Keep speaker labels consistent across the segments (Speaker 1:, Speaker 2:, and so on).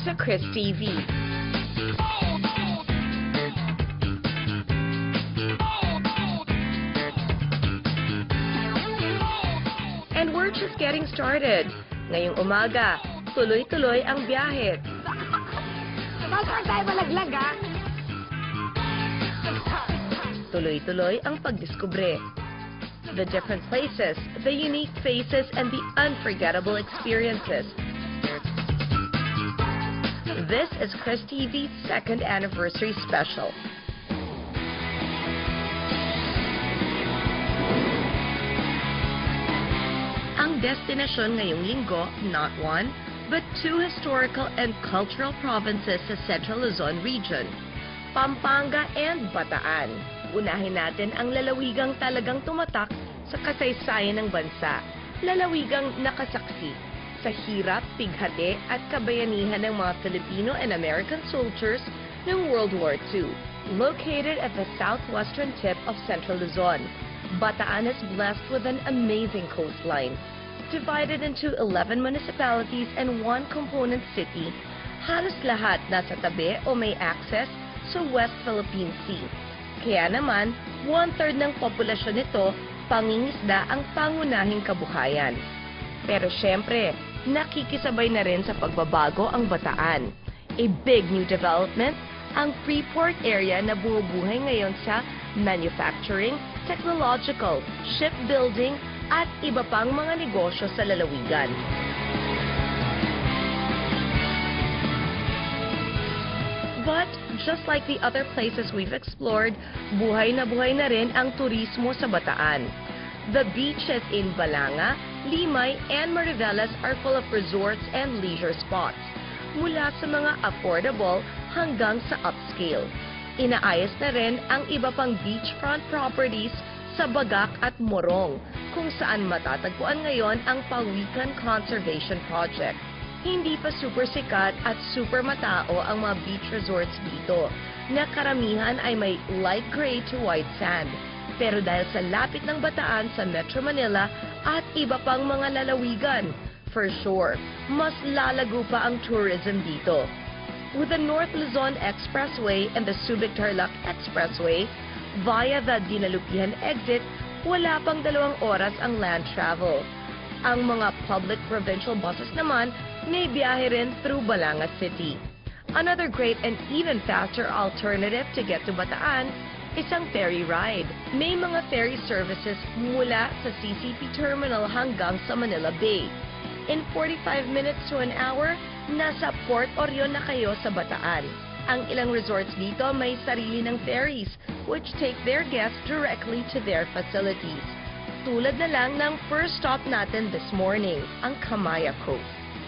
Speaker 1: sa Chris TV. And we're just getting started. Ngayong umaga, tuloy-tuloy ang biyahe.
Speaker 2: Bakit tayo malaglag, ha?
Speaker 1: Tuloy-tuloy ang pagdiskubre. The different places, the unique faces, and the unforgettable experiences. This is Chris TV's second anniversary special. Ang destinasyon ngayong linggo, not one, but two historical and cultural provinces sa Central Luzon region, Pampanga and Bataan. Unahin natin ang lalawigang talagang tumatak sa kasaysayan ng bansa. Lalawigang nakasaksi sa hirap, pighati at kabayanihan ng mga Filipino and American soldiers noong World War II. Located at the southwestern tip of Central Luzon, Bataan is blessed with an amazing coastline. Divided into 11 municipalities and one component city, halos lahat nasa tabi o may access sa West Philippine Sea. Kaya naman, 1/3 ng populasyon nito, pangingisda ang pangunahing kabuhayan. Pero syempre, nakikisabay na rin sa pagbabago ang Bataan. A big new development, ang Freeport area na bumubuhay ngayon sa manufacturing, technological, shipbuilding, at iba pang mga negosyo sa lalawigan. But just like the other places we've explored, buhay na rin ang turismo sa Bataan. The beaches in Balanga, Limay, and Mariveles are full of resorts and leisure spots, mula sa mga affordable hanggang sa upscale. Inaayos na rin ang iba pang beachfront properties sa Bagak at Morong, kung saan matatagpuan ngayon ang Pawikan Conservation Project. Hindi pa super sikat at super matao ang mga beach resorts dito, na karamihan ay may light gray to white sand. Pero dahil sa lapit ng Bataan sa Metro Manila at iba pang mga lalawigan, for sure, mas lalago pa ang tourism dito. With the North Luzon Expressway and the Subic-Tarlac Expressway, via the Dinalupihan exit, wala pang 2 oras ang land travel. Ang mga public provincial buses naman may biyahe rin through Balanga City. Another great and even faster alternative to get to Bataan is ang ferry ride. May mga ferry services mula sa CCP Terminal hanggang sa Manila Bay. In 45 minutes to an hour, nasa Port Orion na kayo sa Bataan. Ang ilang resorts dito may sarili ng ferries, which take their guests directly to their facilities. Tulad na lang ng first stop natin this morning, ang Kamaya Cove.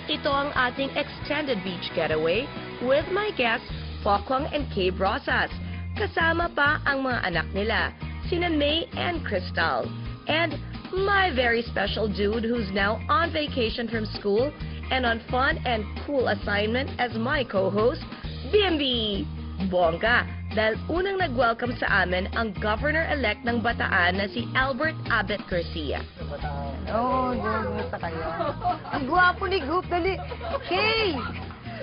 Speaker 1: Ito ang ating extended beach getaway with my guests, Pokwang and Kay Brosas. Kasama pa ang mga anak nila, sina May and Crystal. And my very special dude who's now on vacation from school and on fun and cool assignment as my co-host, BMB! Bongga! Dahil unang nag-welcome sa amin ang Governor-elect ng Bataan na si Albert Abet Garcia.
Speaker 2: Oo, kumusta kayo? Ang gwapo ni Goop, dali. Kay!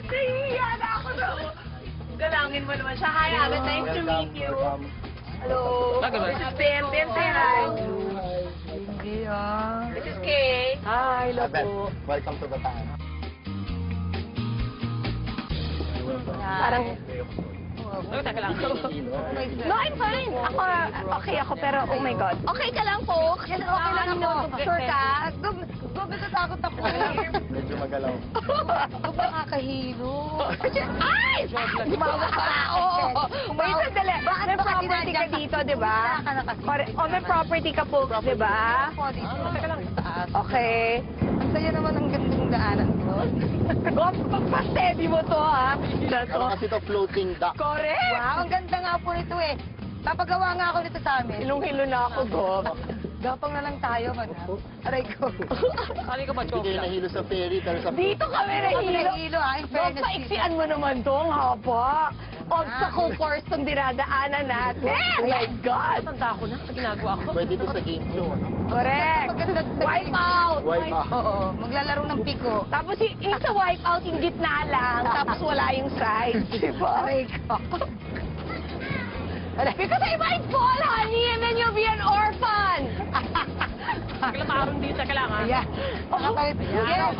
Speaker 1: Nahihiya na ako na. Galangin mo naman siya. Hi, Abet. Nice to meet you. Hello. Ben, say hi.
Speaker 2: Hindi, ah.
Speaker 1: This is Kay. Hi, hello po.
Speaker 3: Welcome to Bataan.
Speaker 1: Parang... Teka lang. No, I'm fine. Ako, okay ako, pero oh my God. Okay ka lang po.
Speaker 2: Okay lang ako. Sure ka? Goop, natatakot ako.
Speaker 3: Medyo magalaw.
Speaker 2: Goop, nakakahilo.
Speaker 1: Ay! Gumawa ka pa. Oo. Wait, sandali. May property ka dito, di ba? O, may property ka po, di ba?
Speaker 2: Teka lang.
Speaker 1: Okay.
Speaker 2: Ang saya naman ang gandang daanan ko.
Speaker 1: Gob, pagpa-steady mo to, ha?
Speaker 3: Meron kasi ito floating dock.
Speaker 1: Correct!
Speaker 2: Wow, ang ganda nga po nito eh. Papagawa nga ako nito sa amin.
Speaker 1: Hilong-hilo na ako, Gob.
Speaker 2: Gapang na lang tayo, madam. Aray ko.
Speaker 1: Kali ka ba,
Speaker 3: Hindi kayo nahilo sa ferry, pero sa...
Speaker 1: Dito kami nahilo.
Speaker 2: Nahilo, ah. In
Speaker 1: Gob,
Speaker 2: fairness.
Speaker 1: paiksian mo naman to, ang haba. Obstacle course itong dinadaanan natin. Oh my God! Tanda ko na sa ginagawa ko.
Speaker 3: Pwede ito sa game show, ano?
Speaker 1: Correct!
Speaker 2: Maganda sa
Speaker 1: Wipe out!
Speaker 3: Wipe out.
Speaker 2: Oo, maglalaro ng piko.
Speaker 1: Tapos yung sa wipe out, yung gitna lang. Tapos tayong sides, di ba? Because I might fall, honey, and then you'll be an orphan.
Speaker 4: Kailangan dito, kailangan.
Speaker 2: Yeah.
Speaker 1: Yeah,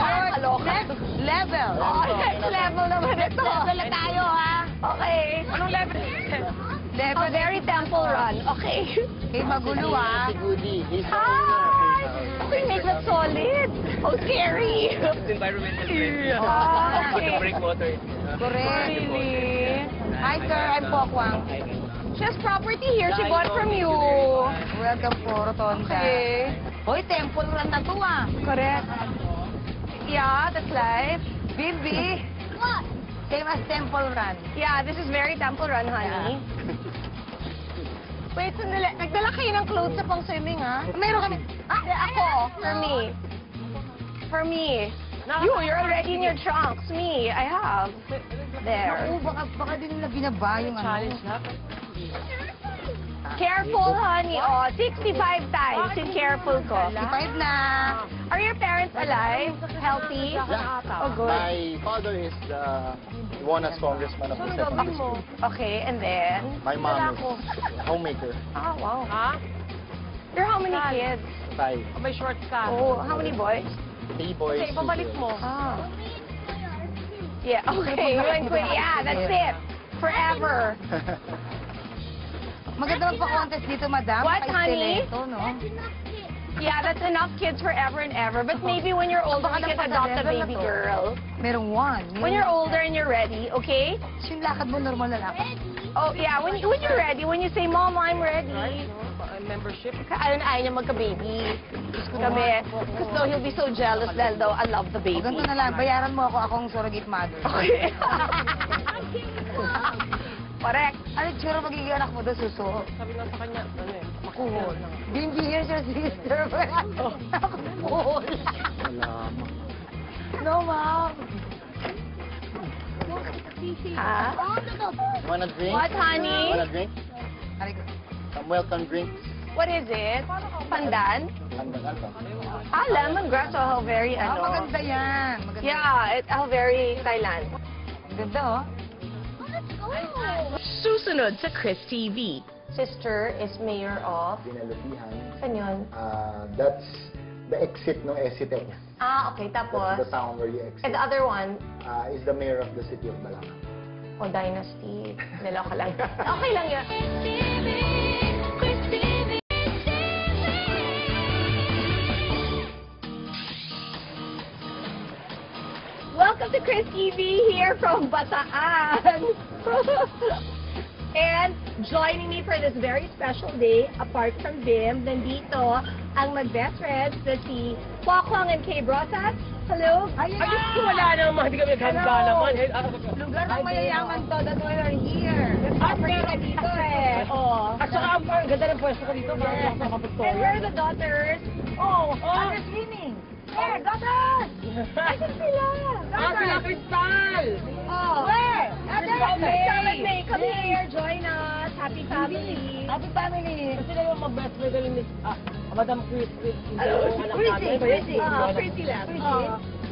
Speaker 2: Next level.
Speaker 1: Oh, next level naman ito.
Speaker 2: Level na tayo, ha?
Speaker 1: Okay. Anong level?
Speaker 2: Level
Speaker 1: A very temple run. Okay.
Speaker 2: Okay, magulo, ha?
Speaker 3: Si Goody. He's the
Speaker 1: Hi!
Speaker 3: owner.
Speaker 1: We make it solid. Oh, scary.
Speaker 4: Environmental friendly.
Speaker 1: Ah,
Speaker 4: Like a
Speaker 1: okay.
Speaker 4: breakwater.
Speaker 2: Correct.
Speaker 1: Really?
Speaker 2: Hi, sir. I'm Pokwang.
Speaker 1: She has property here. She bought from you.
Speaker 2: Welcome po, Rotonda.
Speaker 1: Okay.
Speaker 2: Hoy, temple run na to, ah.
Speaker 1: Correct. Yeah, that's life.
Speaker 2: Bibi. What? Same as temple run.
Speaker 1: Yeah, this is very temple run, honey. Wait, sandali. Nagdala kayo ng clothes sa pang swimming, ha?
Speaker 2: Meron kami.
Speaker 1: Ako, for me. For me. You're already in your trunks. Me, I have. There.
Speaker 2: Naku, baka din nila binaba yung ano.
Speaker 4: Challenge na.
Speaker 1: Careful, honey. Oh, 65 times yung careful ko.
Speaker 2: 55 na.
Speaker 1: Are your parents alive? Healthy?
Speaker 3: Yeah.
Speaker 1: Oh, good.
Speaker 3: My father is the won as congressman of the 70s.
Speaker 1: Okay, and then?
Speaker 3: My mom is homemaker.
Speaker 1: Oh, wow.
Speaker 4: Ha?
Speaker 1: You're how many kids?
Speaker 3: 5.
Speaker 4: May shorts ka.
Speaker 1: Oh, how many boys?
Speaker 3: 3 boys.
Speaker 4: Kasi ibabalik mo.
Speaker 1: Ah. Yeah, okay. You and Quinn. Yeah, that's it. Forever.
Speaker 2: Maganda magpa-contest dito, madam.
Speaker 1: What, honey?
Speaker 2: Ito, no?
Speaker 1: Yeah, that's enough kids forever and ever. But maybe when you're older, you can adopt a baby girl.
Speaker 2: Merong one.
Speaker 1: When you're older and you're ready, okay?
Speaker 2: Yung lakad mo, normal na lakad.
Speaker 1: Oh, yeah, when you're ready, when you say, Mom, I'm ready.
Speaker 4: Membership.
Speaker 1: Ayaw niya magka-baby. Kami, because though he'll be so jealous dahil daw I love the
Speaker 2: O,
Speaker 1: baby.
Speaker 2: ganito na lang. Bayaran mo ako, akong surrogate mother.
Speaker 1: Okay. Correct.
Speaker 2: Ano tsura magiging anak mo doon, suso?
Speaker 4: Sabi lang sa kanya, ano eh,
Speaker 2: Cool. Hindi yan siya sister. Cool.
Speaker 3: Wala.
Speaker 2: No, ma'am.
Speaker 1: Ha?
Speaker 3: Wanna drink?
Speaker 1: What, honey?
Speaker 3: Wanna drink?
Speaker 2: Aray ko.
Speaker 3: Some welcome drinks.
Speaker 1: What is it? Pandan?
Speaker 3: Ano?
Speaker 1: Ah, lemongrass. Oh, how very,
Speaker 2: Ah,
Speaker 1: ano.
Speaker 2: maganda yan. Maganda.
Speaker 1: Yeah, how very Thailand.
Speaker 2: Ganda, oh.
Speaker 1: Susunod sa Chris TV. Sister is mayor of...
Speaker 3: Dinalutihan.
Speaker 1: Saan yun?
Speaker 3: That's the exit ng Esitec.
Speaker 1: Ah, okay.
Speaker 3: That's
Speaker 1: Tapos?
Speaker 3: the town where you exit.
Speaker 1: And the other one?
Speaker 3: Is the mayor of the city of Balanga.
Speaker 1: O, Dynasty. Niloka lang. Okay lang yun. Welcome to Chris TV here from Bataan. And joining me for this very special day, apart from Bim, nandito ang mag-best friends na si Pokwang and Kay Brosas. Hello?
Speaker 4: Ay, wala naman. Hindi kami ganda naman.
Speaker 2: Lugar ng mayayaman to. That's why we're here.
Speaker 1: Property ka dito eh. Oh.
Speaker 4: At saka, ang ganda ng pwesto ko dito. Parang
Speaker 1: And
Speaker 4: kapag-victoria.
Speaker 1: where are the daughters?
Speaker 4: Oh, oh.
Speaker 2: They're swimming.
Speaker 1: Where? Daughters! Nasaan sila?
Speaker 4: Sila Crystal!
Speaker 1: Oh.
Speaker 2: Where?
Speaker 1: Crystal May. Come here. Join us. Happy family.
Speaker 2: Happy family.
Speaker 4: Kasi na yung mag-best friend ni Madam Chris.
Speaker 2: Chrissy.
Speaker 1: Pretty lang.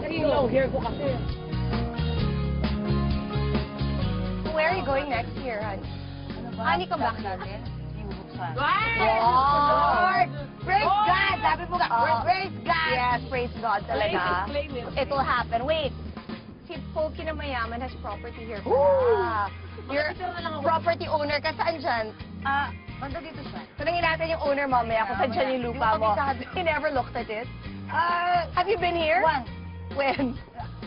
Speaker 4: Kasi yung hair ko kasi.
Speaker 1: Where are you going next year, honey? Honey, come back.
Speaker 2: natin.
Speaker 1: Lord!
Speaker 2: Praise God! Sabi mo ka,
Speaker 1: Oh.
Speaker 2: praise God!
Speaker 1: Yes, praise God talaga.
Speaker 4: Claim it.
Speaker 1: It will happen. Wait. Si Poki na mayaman has property here.
Speaker 2: Ooh.
Speaker 1: You're property owner ka. Saan dyan?
Speaker 2: Banda dito siya.
Speaker 1: Tanungin natin yung owner mamaya kung saan dyan yung lupa mo. He never looked at it. Have you been here?
Speaker 2: Once.
Speaker 1: When?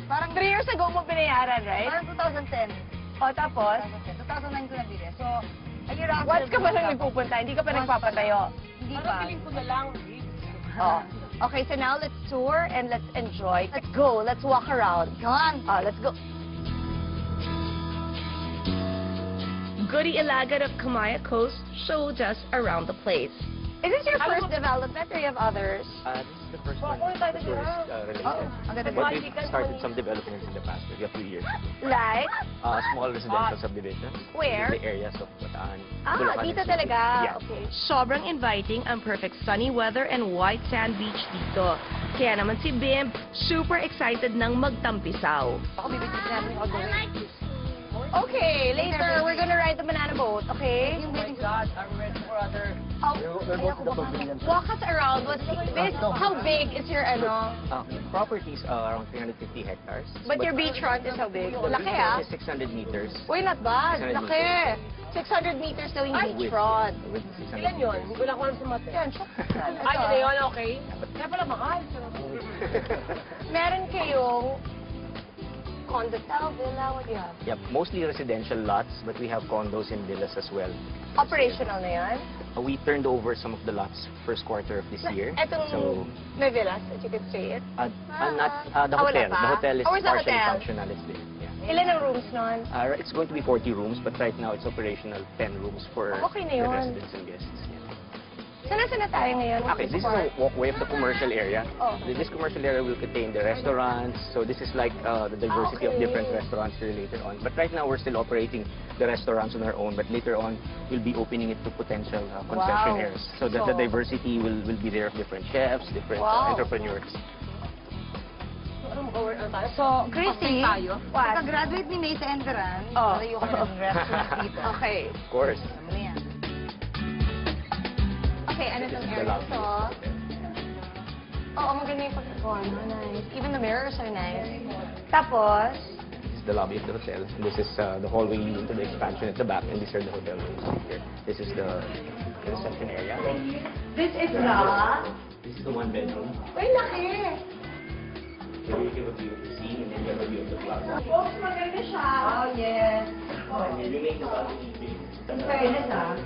Speaker 2: Parang
Speaker 1: 3 years ago mo binayaran, right?
Speaker 2: Parang 2010.
Speaker 1: O tapos?
Speaker 2: 2009 ko nabili. So, a year after.
Speaker 1: Once ka ba nang nagpupunta? Hindi ka pa nagpapatayo?
Speaker 2: Hindi
Speaker 4: Parang
Speaker 2: pa.
Speaker 4: feeling ko na lang.
Speaker 1: Oh. Okay, so now let's tour and let's enjoy. Let's go. Let's walk around.
Speaker 2: Come on.
Speaker 1: Let's go. Goody Ilagat of Kamaya Coast showed us around the place. Is this your first development or you have others?
Speaker 5: This is the first one. The tourist residential.
Speaker 2: Ang ganda
Speaker 5: But
Speaker 2: dito.
Speaker 5: we've started some developments in the past, maybe a few years.
Speaker 1: Like?
Speaker 5: Small residential subdivision.
Speaker 1: Where?
Speaker 5: In the areas of Bataan.
Speaker 1: Ah,
Speaker 5: Bulacan,
Speaker 1: dito
Speaker 5: and
Speaker 1: talaga.
Speaker 5: Yeah.
Speaker 1: Okay. Sobrang inviting ang perfect sunny weather and white sand beach dito. Kaya naman si Bim, super excited ng magtampisaw.
Speaker 2: Ako bibigyan namin yung order. Okay, later, we're gonna ride the banana boat, okay?
Speaker 4: Oh my God, I'm ready for other...
Speaker 3: We're going to the pavilion.
Speaker 2: Walk us around. How big is your,
Speaker 5: Properties are around 350 hectares.
Speaker 2: but your beachfront is how big?
Speaker 5: the
Speaker 2: Laki,
Speaker 5: beachfront is 600 meters.
Speaker 2: Uy, not bad.
Speaker 5: 600
Speaker 2: Laki. 600 meters daw yung beachfront.
Speaker 5: With 600
Speaker 4: Ilan yun?
Speaker 5: meters.
Speaker 4: Hindi ko lang alam sa mata.
Speaker 2: Yan, siya.
Speaker 4: Ay, yun na yun, okay? Kaya pala mahal.
Speaker 2: Meron kayong condo style, villa, what do you have?
Speaker 5: Yep, mostly residential lots, but we have condos and villas as well.
Speaker 2: Operational na yan?
Speaker 5: We turned over some of the lots first quarter of this year.
Speaker 2: Etong
Speaker 5: So,
Speaker 2: may villas that you could stay in?
Speaker 5: the
Speaker 2: wala
Speaker 5: hotel.
Speaker 2: pa?
Speaker 5: The hotel is
Speaker 2: Oh, where's the
Speaker 5: partially
Speaker 2: hotel?
Speaker 5: functional. It's there. Yeah.
Speaker 2: Ilan ang rooms nun?
Speaker 5: It's going to be 40 rooms, but right now it's operational 10 rooms for
Speaker 2: Okay na
Speaker 5: the
Speaker 2: yun.
Speaker 5: residents and guests. Yeah.
Speaker 2: Sana tayo ngayon?
Speaker 5: Okay, this is a walkway of the commercial area.
Speaker 2: Oh.
Speaker 5: This commercial area will contain the restaurants. So this is like the diversity of
Speaker 2: Okay.
Speaker 5: different restaurants here later on. But right now we're still operating the restaurants on our own. But later on we'll be opening it to potential concessionaires. So that the diversity will be there of different chefs, different
Speaker 2: Wow.
Speaker 5: entrepreneurs.
Speaker 4: Ano mag-over ano tayo?
Speaker 2: So, Chrissy, what?
Speaker 6: Pagka-graduate ni May sa Enteran,
Speaker 2: Oh.
Speaker 6: malayo ka ng restaurant dito.
Speaker 2: Okay.
Speaker 5: Of course.
Speaker 6: Ano yan?
Speaker 2: Okay, ano
Speaker 5: This
Speaker 2: tong
Speaker 5: is the
Speaker 2: area
Speaker 5: lobby
Speaker 2: to?
Speaker 5: of the hotel.
Speaker 2: Oo, maganda yung pagkakawa. Nice. Even the mirrors are nice. Tapos,
Speaker 5: This is the lobby of the hotel. And this is the hallway leading to the expansion at the back. And these are the hotel rooms here. This is the reception area.
Speaker 2: this is the...
Speaker 5: This is the one bedroom.
Speaker 2: Uy, laki!
Speaker 5: Here you give a view of the sea and then you have a view of the plaza.
Speaker 2: Oops, maganda siya.
Speaker 6: Oh, yes.
Speaker 5: And here you make the balcony big.
Speaker 6: Fairness, ah.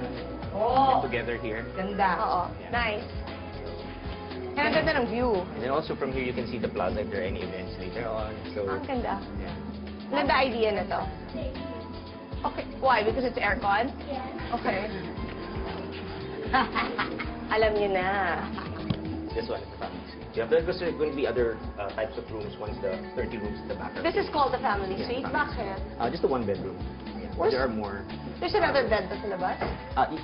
Speaker 2: Oh.
Speaker 5: Together here.
Speaker 6: Ganda.
Speaker 2: Oo, nice. Ang ganda ng view.
Speaker 5: And then also from here you can see the plaza if there are any events later on. So
Speaker 2: Ang ganda.
Speaker 5: yeah.
Speaker 2: Ganda idea na to. Okay. Why? Because it's aircon? Okay. Alam niyo na.
Speaker 5: This one is the family suite. Yeah, there's going to be other types of rooms once the 30 rooms at the back.
Speaker 2: This is called the family
Speaker 5: Yeah,
Speaker 2: suite.
Speaker 5: family
Speaker 2: Bakit?
Speaker 5: just a one bedroom. Or there are more.
Speaker 2: There's another bed sa labas?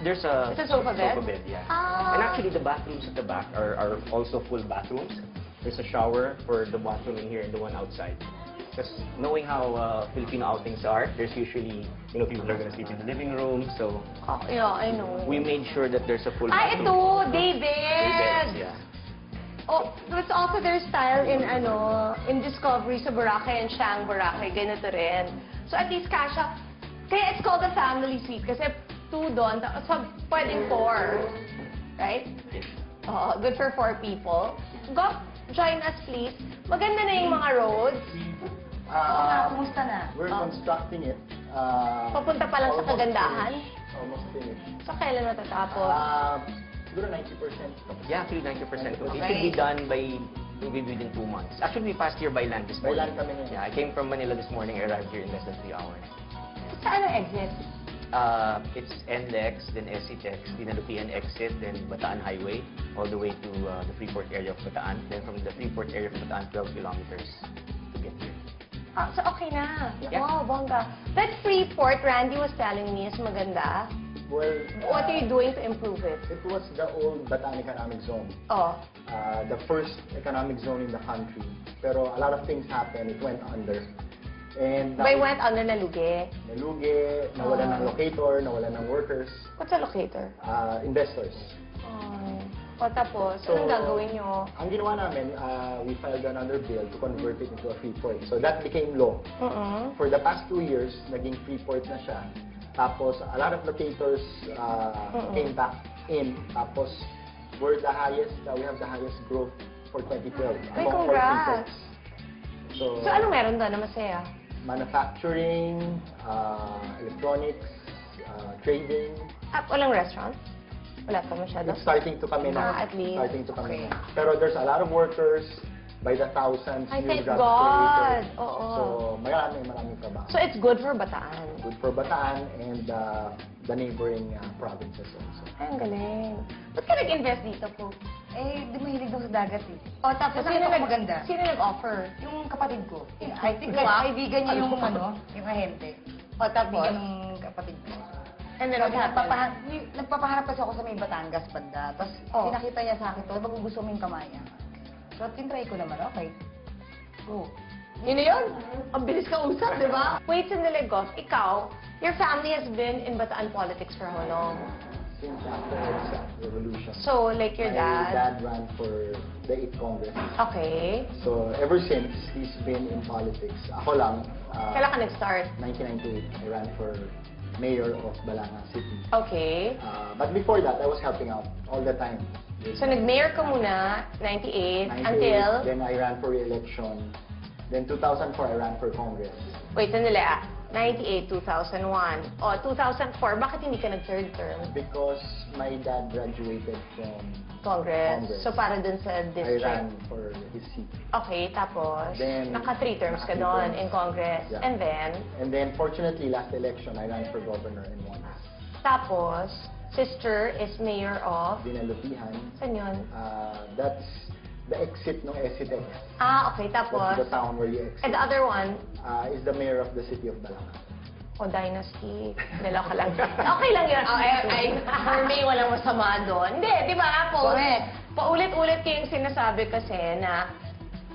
Speaker 5: There's a
Speaker 2: It's a sofa bed?
Speaker 5: yeah.
Speaker 2: Ah.
Speaker 5: And actually the bathrooms at the back are also full bathrooms. There's a shower for the bathroom in here and the one outside. Because knowing how Filipino outings are, there's usually, people are going to sleep in the living room. So
Speaker 2: Oh, yeah, I know.
Speaker 5: we made sure that there's a full
Speaker 2: Ah,
Speaker 5: bathroom.
Speaker 2: ito! Day
Speaker 5: Three beds,
Speaker 2: bed!
Speaker 5: yeah.
Speaker 2: Oh, it's also their style in Discovery sa Boracay and Siang Boracay. Ganito rin. So at least kasha. Kaya it's called a family suite kasi 2 doon. So pwedeng 4. Right?
Speaker 5: Yes.
Speaker 2: Oh, good for 4 people. Go, join us please. Maganda na yung mga roads.
Speaker 6: Kumusta na?
Speaker 3: We're constructing it.
Speaker 2: Papunta pa lang sa
Speaker 3: Almost
Speaker 2: kagandahan.
Speaker 3: finished. Almost finished.
Speaker 2: So kailan matatapos?
Speaker 3: Siguro 90%.
Speaker 5: Yeah, actually 90% complete. It should be done by maybe within 2 months. Actually, we passed here by land this
Speaker 3: By
Speaker 5: morning.
Speaker 3: land kami ngayon.
Speaker 5: Yeah, I came from Manila this morning. I arrived here in less than 3 hours.
Speaker 2: Saan ang exit?
Speaker 5: It's NLEX, then SCTEX, Dinalupian exit, then Bataan Highway, all the way to the Freeport area of Bataan. Then from the Freeport area of Bataan, 12 kilometers to get here.
Speaker 2: Ah, so okay na.
Speaker 5: Yeah.
Speaker 2: Wow, bongga. That Freeport, Randy was telling me, is maganda.
Speaker 3: Well,
Speaker 2: What are you doing to improve it?
Speaker 3: it was the old Bataan Economic Zone.
Speaker 2: Oh,
Speaker 3: The first economic zone in the country. Pero a lot of things happened. It went under. And
Speaker 2: they went under Naluge.
Speaker 3: nalugi, nawalan ng locator, nawalan ng workers,
Speaker 2: What's a locator?
Speaker 3: investors.
Speaker 2: Oh. O tapos,
Speaker 3: So,
Speaker 2: anong gagawin nyo?
Speaker 3: Ang ginawa namin, we filed another bill to convert it into a free port. So that became law.
Speaker 2: Mm-mm.
Speaker 3: For the past 2 years, naging free port na siya. Tapos, a lot of locators came back in. Tapos, we have the highest growth for 2012.
Speaker 2: Ay,
Speaker 3: among 14
Speaker 2: congrats!
Speaker 3: ports. So,
Speaker 2: So, anong meron doon na masaya?
Speaker 3: manufacturing, electronics, trading.
Speaker 2: Ah, walang restaurant? Wala pa masyado?
Speaker 3: It's starting to come in.
Speaker 2: Ah, at least.
Speaker 3: Starting to come in.
Speaker 2: Okay.
Speaker 3: Pero there's a lot of workers, by the thousands,
Speaker 2: Ay,
Speaker 3: new
Speaker 2: thank
Speaker 3: jobs
Speaker 2: God!
Speaker 3: created.
Speaker 2: Oo.
Speaker 3: So, maraming trabaho.
Speaker 2: So, it's good for Bataan.
Speaker 3: Good for Bataan and the neighboring provinces also.
Speaker 2: Ay, ang galing. Ba't ka nag-invest dito po?
Speaker 6: Eh, di mahilig daw sa dagat eh.
Speaker 2: O, tapos,
Speaker 6: Nakita ko maganda.
Speaker 2: Sino nag-offer?
Speaker 6: Yung kapatid ko.
Speaker 2: Ay,
Speaker 6: Kaibigan niya yung yung ahente.
Speaker 2: O, tapos?
Speaker 6: Kaibigan ng kapatid ko.
Speaker 2: And then, what happened?
Speaker 6: Nagpapaharap kasi ako sa may Batangas banda. Tapos,
Speaker 2: Oh.
Speaker 6: pinakita niya sa akin to, magugusto mo yung kamay niya. So, tinry ko naman, okay. Go.
Speaker 2: Yun na yun. Ang bilis ka usap, di ba? Wait, sandali, Goff. Ikaw, your family has been in Bataan politics for how long?
Speaker 3: Since after the revolution.
Speaker 2: So, like your
Speaker 3: My
Speaker 2: dad?
Speaker 3: dad ran for the 8th Congress.
Speaker 2: Okay.
Speaker 3: So, ever since, he's been in politics. Ako lang,
Speaker 2: Kailan ka nag-start?
Speaker 3: 1998, I ran for mayor of Balanga City.
Speaker 2: Okay.
Speaker 3: But before that, I was helping out all the time.
Speaker 2: So, nag-mayor ka muna, 98,
Speaker 3: 98,
Speaker 2: until...
Speaker 3: Then I ran for re-election. Then 2004, I ran for Congress.
Speaker 2: Wait, sandali 98, 2001. O, 2004, bakit hindi ka nag-third term?
Speaker 3: Because my dad graduated from
Speaker 2: Congress.
Speaker 3: Congress.
Speaker 2: So, para dun sa
Speaker 3: I
Speaker 2: district.
Speaker 3: ran for his seat.
Speaker 2: Okay, tapos,
Speaker 3: Then,
Speaker 2: naka-3 terms ka
Speaker 3: naka-three
Speaker 2: doon
Speaker 3: terms.
Speaker 2: in Congress.
Speaker 3: Yeah.
Speaker 2: And then,
Speaker 3: Fortunately, last election, I ran for governor and won.
Speaker 2: tapos, sister is mayor of...
Speaker 3: Dinalupihan.
Speaker 2: Saan yun?
Speaker 3: That's the exit ng SCTEX.
Speaker 2: Okay,
Speaker 3: That's
Speaker 2: tapos...
Speaker 3: the town where you exit.
Speaker 2: And the other one,
Speaker 3: Is the mayor of the city of Balanga.
Speaker 2: Dynasty. Naloka lang. Okay lang yun. For me, walang masama doon. Hindi, di ba? Paulit-ulit ko yung sinasabi kasi na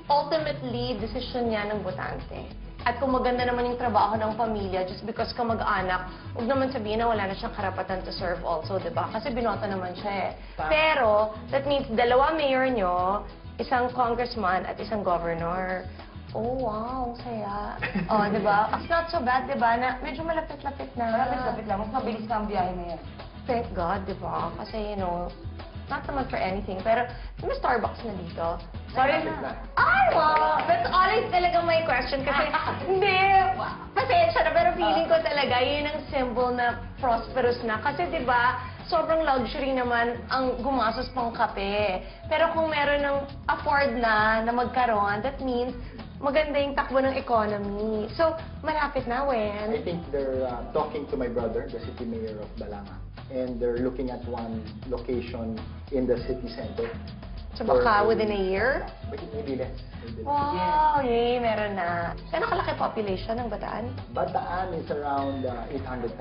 Speaker 2: ultimately, desisyon niya ng botante. At kung maganda naman yung trabaho ng pamilya, just because ka mag-anak, huwag naman sabihin na wala na siyang karapatan to serve also, di ba? Kasi binota naman siya eh. Pero, that means dalawa mayor nyo, isang congressman at isang governor. Oh, wow, saya. Di ba? It's not so bad, di ba? Na medyo malapit-lapit na.
Speaker 6: Malapit-lapit lang. Mas mabilis na ang biyahe na yan.
Speaker 2: Thank God, di ba? Kasi, not naman for anything, pero may Starbucks na dito. Sorry. Ay, wow! That's always talaga my question kasi, hindi, pasensya na, pero feeling ko talaga, yun ang symbol na prosperous na. Kasi, di ba, sobrang luxury naman ang gumastos pang kape. Pero kung meron ng afford na magkaroon, that means maganda yung takbo ng economy. So, malapit na,
Speaker 3: I
Speaker 2: when?
Speaker 3: think they're talking to my brother, the city mayor of Balanga. And they're looking at one location in the city center.
Speaker 2: So, baka within a year?
Speaker 3: Maybe less. Maybe less.
Speaker 2: Wow, yay, meron na. Gano'ng kalaki population ng Bataan?
Speaker 3: Bataan is around 800,000.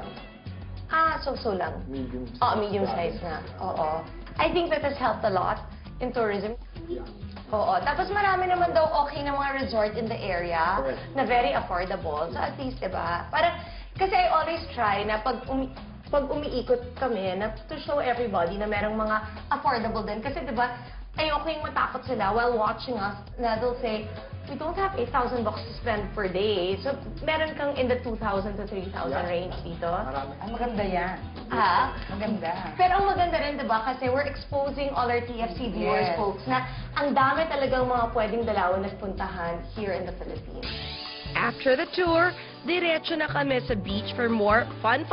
Speaker 2: So lang.
Speaker 3: Medium size.
Speaker 2: Medium size na. Oo. I think that has helped a lot in tourism.
Speaker 3: Yeah.
Speaker 2: Oo. Tapos marami naman daw okay na mga resort in the area
Speaker 3: Correct.
Speaker 2: na very affordable. So at least, diba? Parang, kasi I always try na pag umiikot kami, na to show everybody na merong mga affordable din. Kasi diba, ayoko yung matakot sila while watching us na they'll say, we don't have 8,000 bucks to spend per day. So, meron kang in the 2,000 to 3,000
Speaker 3: Yeah.
Speaker 2: range dito.
Speaker 3: Marami.
Speaker 6: Ay, maganda yan. Maganda.
Speaker 2: Pero ang maganda rin, diba, kasi we're exposing all our TFC viewers,
Speaker 6: Yes.
Speaker 2: folks, na ang dami talagang mga pwedeng dalawin at puntahan here in the Philippines.
Speaker 1: After the tour, diretso na kami sa beach for more fun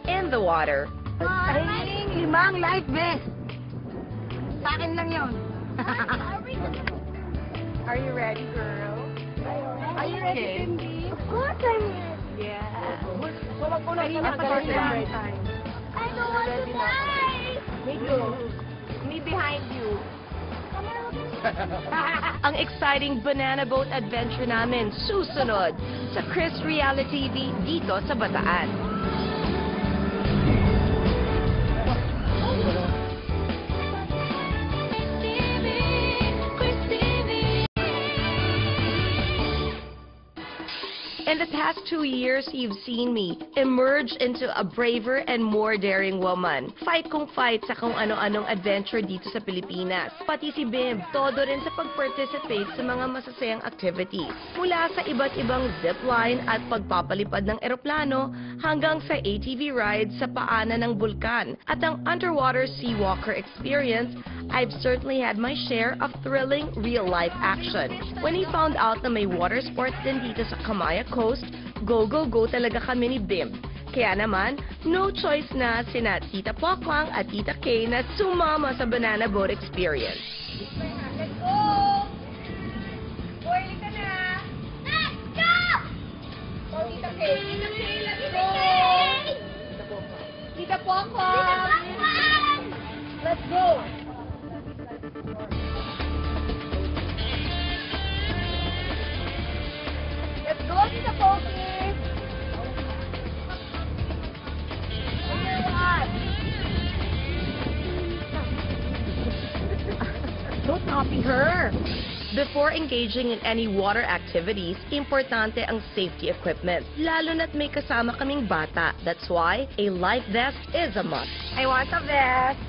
Speaker 1: in the water.
Speaker 6: Ay, 5 life vest. Sa akin lang yun.
Speaker 2: Are you ready, girl?
Speaker 6: Are you ready, Cindy? Of course I'm ready.
Speaker 2: Yeah.
Speaker 6: Kanina pa tayo time.
Speaker 2: I don't want to die! Me too. Me behind you.
Speaker 1: Ang exciting banana boat adventure namin susunod sa Chris Reality TV dito sa Bataan. In the past 2 years, you've seen me emerge into a braver and more daring woman. Fight kung fight sa kung ano-anong adventure dito sa Pilipinas. Pati si Bim, todo rin sa pag-participate sa mga masasayang activities. Mula sa iba't ibang zipline at pagpapalipad ng eroplano hanggang sa ATV rides sa paanan ng bulkan at ang underwater sea walker experience, I've certainly had my share of thrilling real-life action. When he found out na may water sports din dito sa Kamaya Coast, go talaga kami ni Bim. Kaya naman, no choice na sina Tita Pokwang at Tita Kay na sumama sa banana boat experience.
Speaker 2: Let's go! Boy, ka na! Let's go! Oh, Tita Kay. Tita Kay, let's go! Tita Pokwang! Let's go! Let's go, Tita Poki! Don't copy her!
Speaker 1: Before engaging in any water activities, importante ang safety equipment, lalo na't may kasama kaming bata. That's why a life vest is a must.
Speaker 6: I want a vest.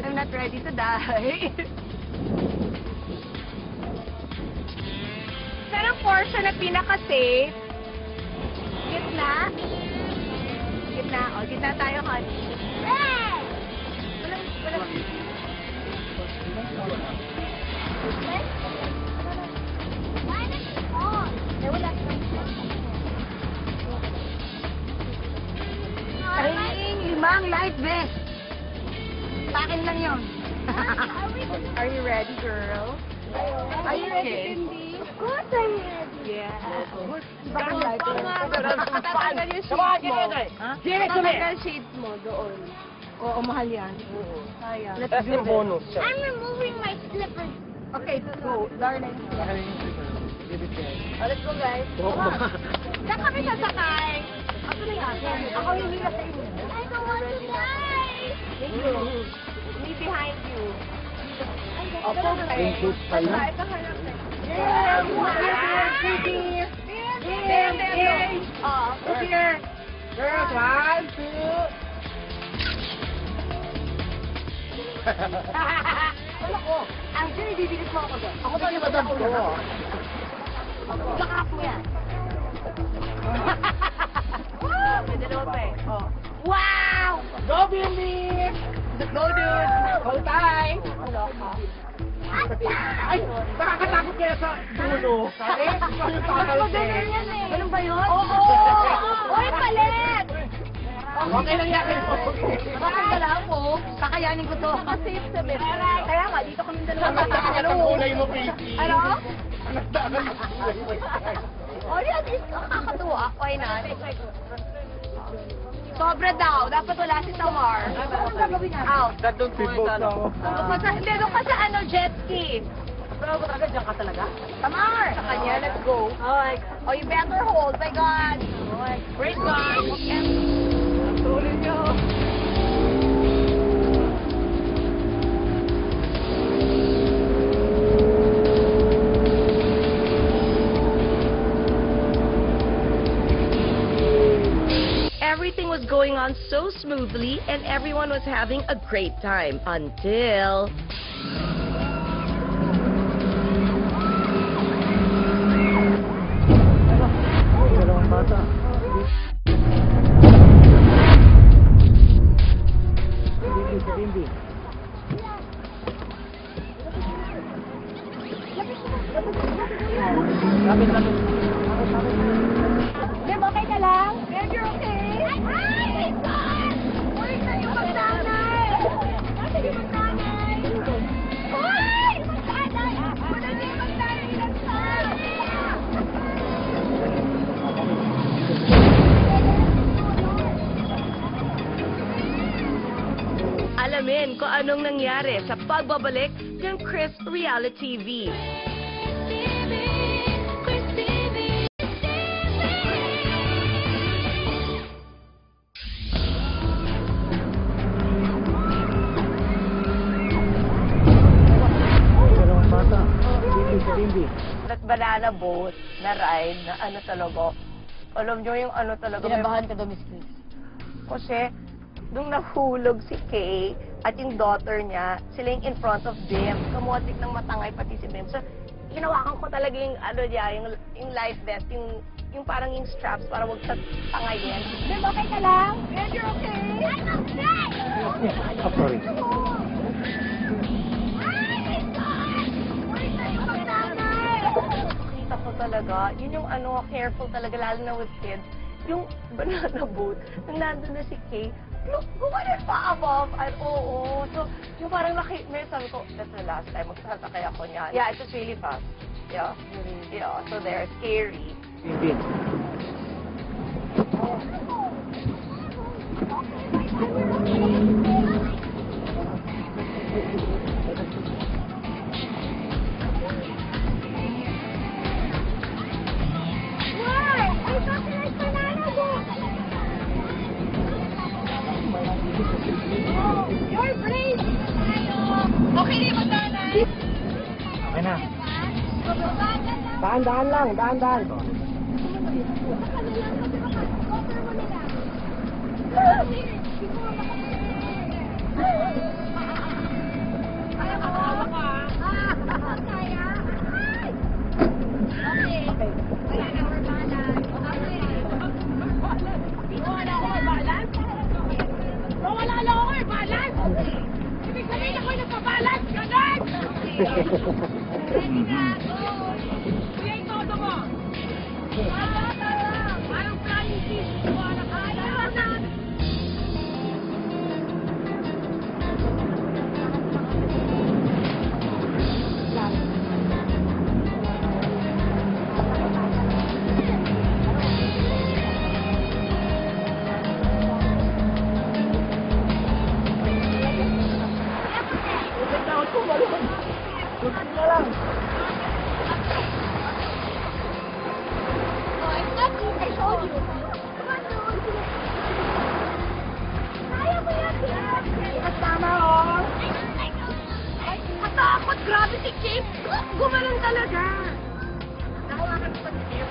Speaker 6: I'm not ready to die. Saan ang portion na pinaka-safe? Gitna? Gitna. O, gitna tayo, honey. Walang... Tahing 5 life vest. Sa akin lang yun. Are you ready, girl? Are you ready, Cindy? Of course I'm ready. Yeah. Matatagal yung shades mo. Matatagal shades mo doon. Oo, mahal yan. Kaya. Let's do this.
Speaker 4: bonus.
Speaker 6: I'm removing my slippers. Okay, go, darling. Let's go, guys. Saan kami sasakay? Ako na yan. Ako yung hila sa inyo. I don't want to die. Thank you. Me behind you. Opo, okay. Ito harap na. Yeah! Here! Here! Oh, here!
Speaker 4: Girls, 1, 2.
Speaker 6: Wala ko. Actually, bibilis mo ako doon. Ako ba yung madam ko? Lakap mo yan. May dalawa pa eh. Oh. Wow!
Speaker 4: Go, Bimbi!
Speaker 6: Go, dude!
Speaker 4: Hold time! Ay, nakakatakot kaya sa dulo. Sabi?
Speaker 6: Ganun yan eh. Ganun ba yun? Oo! Uy, palit!
Speaker 4: Okay lang yan.
Speaker 6: Bakit ka lang po? Kakayanin ko to. Safe sa bed. Kaya nga, dito kami dalawa.
Speaker 4: Nagtagal ang kulay mo, baby.
Speaker 6: Ano?
Speaker 4: Nagtagal ang kulay mo.
Speaker 6: Oh, yan. Nakakatuwa. Why not? Sobra daw. Dapat wala si Tamar. Anong gagawin natin? Out.
Speaker 4: Doon po ito.
Speaker 6: Hindi, doon ka sa jet ski.
Speaker 4: Pero talaga, dyan ka talaga?
Speaker 6: Tamar! Sa kanya, let's go.
Speaker 4: Okay.
Speaker 6: Oh, you better hold. My God.
Speaker 4: Break time.
Speaker 6: Tulin nyo.
Speaker 1: Everything was going on so smoothly and everyone was having a great time until...
Speaker 6: Beb, okay ka lang? Beb, you're okay? Ay, my God! Uy, sa'yo magtanay! Nasa yung magtanay? Uy! Magtanay! Wala na yung magtanay lang sa...
Speaker 1: Alamin kung anong nangyari sa pagbabalik ng Chris Reality TV.
Speaker 2: That banana boat na ride na ano talaga. Alam nyo yung ano talaga.
Speaker 6: Kinabahan ka daw, Miss Chris.
Speaker 2: Kasi, nung nahulog si Kay at yung daughter niya, sila yung in front of Bim. Kamotik ng matangay pati si Bim. So, hinawakan ko talaga yung ano niya, yung life vest, yung parang yung straps para wag sa tangayin.
Speaker 6: Beb, okay ka lang? Beb, you're okay? I'm okay!
Speaker 5: Oh, sorry.
Speaker 2: Kita ko talaga, yun yung ano, careful talaga, lalo na with kids. Yung banana boat, nung nandun na si Kay, look, gumanin pa above. At oo, so, yung parang may sabi ko, that's the last time, magsasakay ako niyan. Yeah, it was really fast. Yeah. Yeah, so they're scary.
Speaker 6: You're brave! Okay na yung magtanay!
Speaker 5: Okay na.
Speaker 4: Daan-daan lang, daan-daan.
Speaker 6: Wala lang ako eh, balance! Ibig sabihin ako nagpa-balance, ganun! Ready na, go! Kuya, itodo mo! Parang flying fish, wala kaya na! Katakot! Grabe si Kim! Gumanon talaga! Nahawakan mo pa si Kim?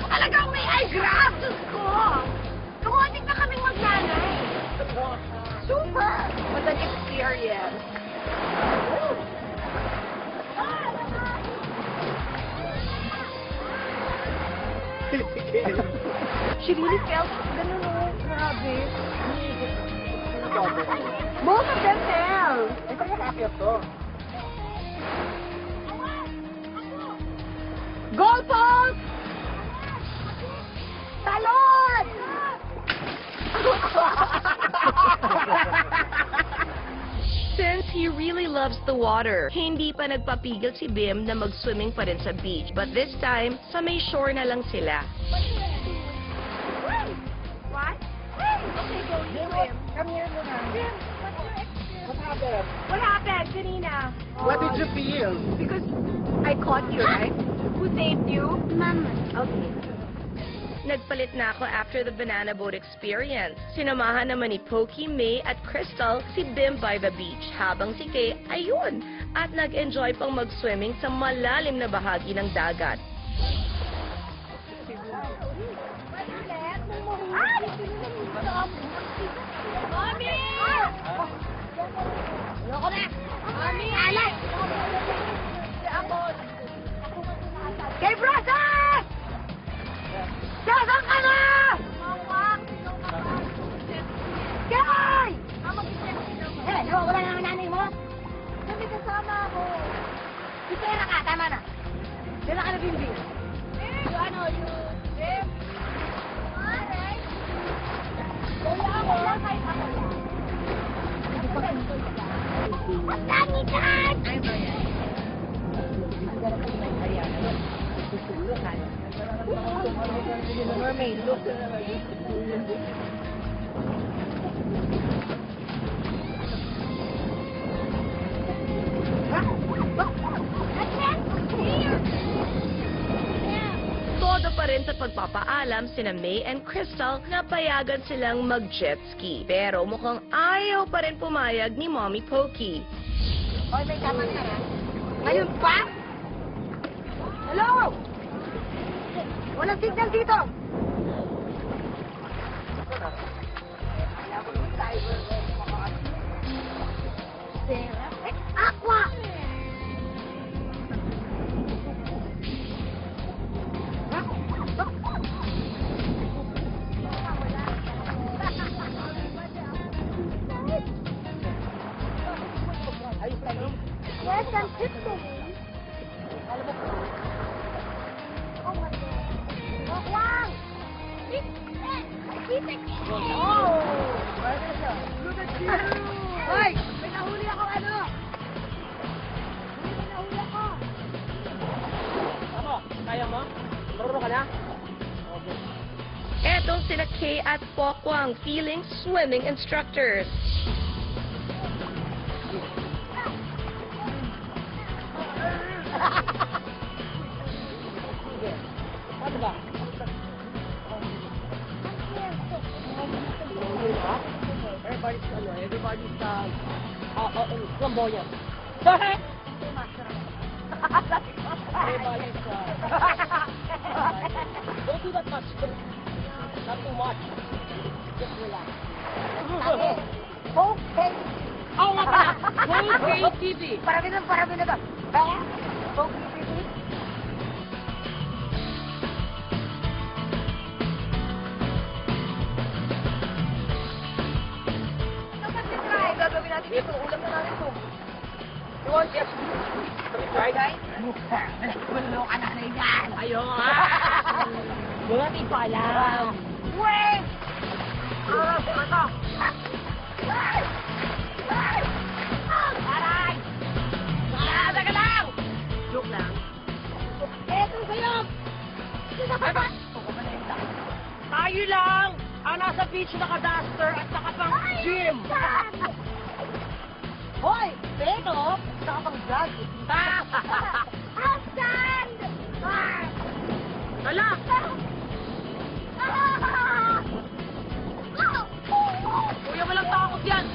Speaker 6: Talagang may eye grab! Diyos ko! Kamutik na kaming magnanay! Super! What an experience! She really felt ganun o. Grabe. Both of them fell.
Speaker 4: Ito yung kakit to.
Speaker 6: Goal post! Talon!
Speaker 1: Since he really loves the water, hindi pa nagpapigil si Bim na mag-swimming pa rin sa beach. But this time, sa may shore na lang sila.
Speaker 6: What? Okay, go. You swim.
Speaker 4: Come here muna.
Speaker 6: Jim, what's your experience?
Speaker 4: What happened?
Speaker 6: What happened, Janina?
Speaker 4: What did you feel?
Speaker 6: Because I caught you, right? Who saved you? Mama. Okay.
Speaker 1: Nagpalit na ako after the banana boat experience. Sinamahan naman ni Pokey, May at Crystal si Bim by the beach habang si Kay, ayun, at nag-enjoy pang mag-swimming sa malalim na bahagi ng dagat.
Speaker 6: Mami! Ayoko na! Mami! Alas! Kay brother! Sasang ka na! Kay! Eh, nawawala na ang nanay mo? Kami kasama ako. Si Pera ka, tama na. Sila ka na bimbing. Ano, Jim? Alright. Wala ako lang kahit ako lang. Ang dami dyan! Ay, ba yan? Mermaid, look.
Speaker 1: Todo pa rin sa pagpapaalam sina May and Crystal na payagan silang mag-jet ski. Pero mukhang ayaw pa rin pumayag ni Mommy Pokey.
Speaker 6: Oy, may tama ka na. Ngayon pa? Hello? Walang signal dito. Aqua! Yes, I'm tiptoeing. Oh my God. Wag lang! Oh! Look at you! Hoy! May nahuli ako ano! May nahuli ako!
Speaker 4: Ano? Kaya mo? Marunong ka na?
Speaker 1: Eto sila Kay at Pokwang, feeling swimming instructors.
Speaker 4: Ano ba? Everybody's flamboyant. Sorry! Don't do that much. Not too much. Just relax.
Speaker 6: Okay.
Speaker 4: Oh, nga pala! Okay, TV.
Speaker 6: Parami na to. Okay, TV. Gagawin natin ito. Ulam na natin ito.
Speaker 4: You want yes? Right?
Speaker 6: Maloko na na yan.
Speaker 4: Ayaw nga. Hindi ko alam.
Speaker 6: Wait!
Speaker 4: Aray! Teka lang! Joke lang.
Speaker 6: Eto sa'yo!
Speaker 4: Tayo lang! Ang nasa beach naka-duster at saka pang gym!
Speaker 6: Hoy! Pero, saka pang vlog. I'll stand!
Speaker 4: Hala! Kuya, walang takot yan!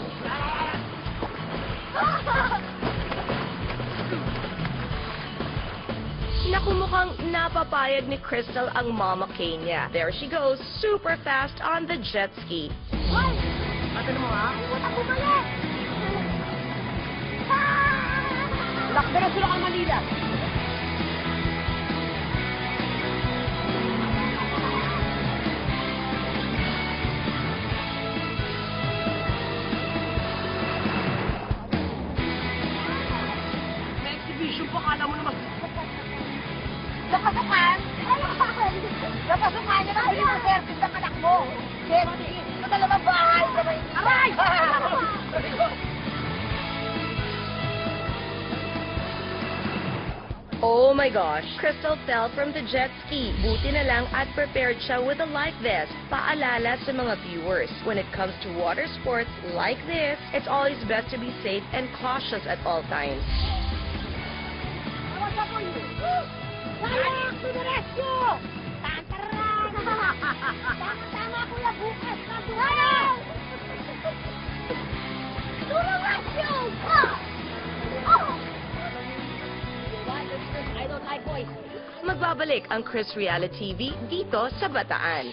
Speaker 1: Naku, mukhang napapayag ni Crystal ang Mama K niya. There she goes, super fast on the jet ski.
Speaker 6: Hoy!
Speaker 4: Ano mo ha?
Speaker 6: Wala bumalik!
Speaker 4: Lakbe na sila kang Manila! May exhibition pa, kala mo naman.
Speaker 6: Napasukan? Napasukan niya na hindi mo service ng anak mo. Safety. Ito talagang bahay sa may...
Speaker 4: Aray!
Speaker 1: Oh my gosh, Crystal fell from the jet ski. Buti na lang at prepared siya with a life vest. Paalala sa mga viewers, when it comes to water sports like this, it's always best to be safe and cautious at all times.
Speaker 6: What's up for you? Layak to the rescue! Tantaran! Tama-tama kuya bukas na buhay! To the rescue!
Speaker 4: I don't like boys.
Speaker 1: Magbabalik ang Chris Reality TV dito sa Bataan.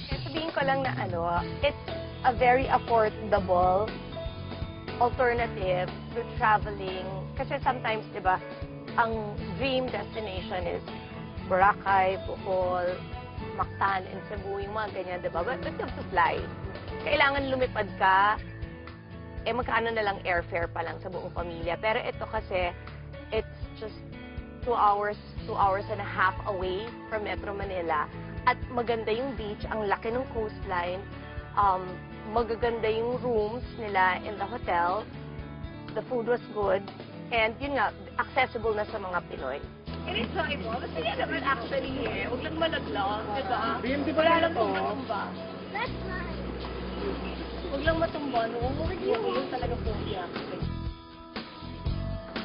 Speaker 2: Sabihin ko lang na it's a very affordable alternative to traveling. Kasi sometimes, di ba, ang dream destination is Boracay, Bohol, Mactan, and Cebu, yung mga ganyan, di ba? But you have to fly. Kailangan lumipad ka, magkano na lang airfare pa lang sa buong pamilya. Pero ito kasi, it's just 2 hours and a half away from Metro Manila. At maganda yung beach, ang laki ng coastline, magaganda yung rooms nila in the hotel, the food was good, and yun nga, accessible na sa mga Pinoy.
Speaker 6: In-enjoy mo? Basta yan naman actually Huwag lang malaglag, diba?
Speaker 4: BMD ba
Speaker 6: Wala
Speaker 4: yan
Speaker 6: lang
Speaker 4: to?
Speaker 6: matumba. That's nice. Huwag lang matumba, no? Huwag yun talaga phobia.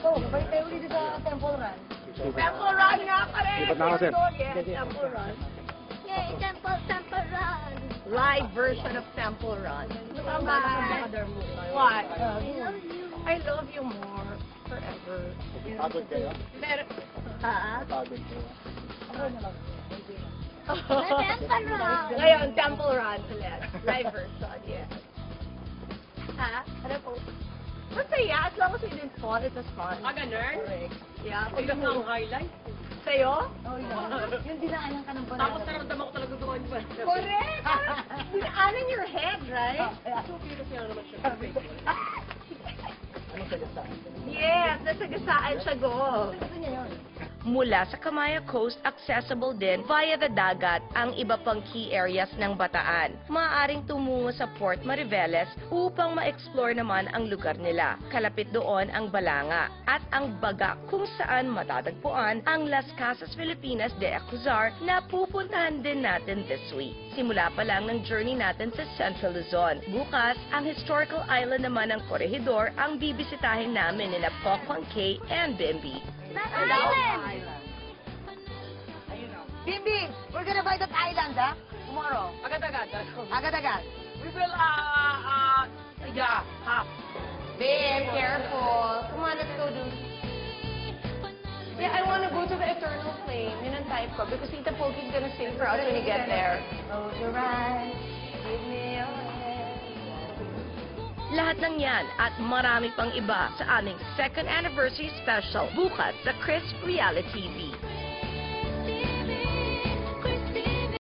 Speaker 6: Oh, balik tayo ulit sa Temple Run. Temple Run nga pa rin!
Speaker 4: Lipat na ako, sir.
Speaker 6: Yes, Temple Run.
Speaker 2: Yay, Temple Run!
Speaker 6: Live version of Temple Run. What? I love you more. Forever.
Speaker 3: Pagod kayo?
Speaker 6: Pero, ha?
Speaker 3: Pagod kayo.
Speaker 6: Temple Run! Ngayon, Temple Run ulit. Live version, yeah. Ha? Ano po? Masaya, as long as we didn't fall, it was fun.
Speaker 4: ganun?
Speaker 6: Correct. Yeah.
Speaker 4: Tignan mo ang highlight.
Speaker 6: Sa'yo?
Speaker 2: Oh, yung dinaanan ka ng
Speaker 4: Tapos naramdaman ko talaga doon ba?
Speaker 6: Correct! Dinaanan your head, right?
Speaker 4: So, cute siya naman siya.
Speaker 3: Anong sagasaan?
Speaker 6: Yes, nasagasaan siya, go.
Speaker 1: Mula sa Camaya Coast, accessible din via the dagat ang iba pang key areas ng Bataan. Maaaring tumungo sa Port Mariveles upang ma-explore naman ang lugar nila. Kalapit doon ang Balanga at ang Baga kung saan matatagpuan ang Las Casas Filipinas de Ecuzar na pupuntahan din natin this week. Simula pa lang ng journey natin sa Central Luzon. Bukas, ang historical island naman ng Corregidor ang bibisitahin namin nila Pokwan K and Bimbi.
Speaker 6: That island! Bim, we're gonna buy that island, ha? Tomorrow.
Speaker 4: Agad-agad.
Speaker 6: Agad-agad.
Speaker 4: We will, yeah,
Speaker 2: Babe, careful. Come on, let's go do. Yeah, I want to go to the Eternal Flame. Yun ang type ko. Because Tita Pokey's gonna sing for us when we get there. Close your eyes, give me your hand.
Speaker 1: Lahat ng yan at marami pang iba sa aming second anniversary special bukas sa Chris Reality TV.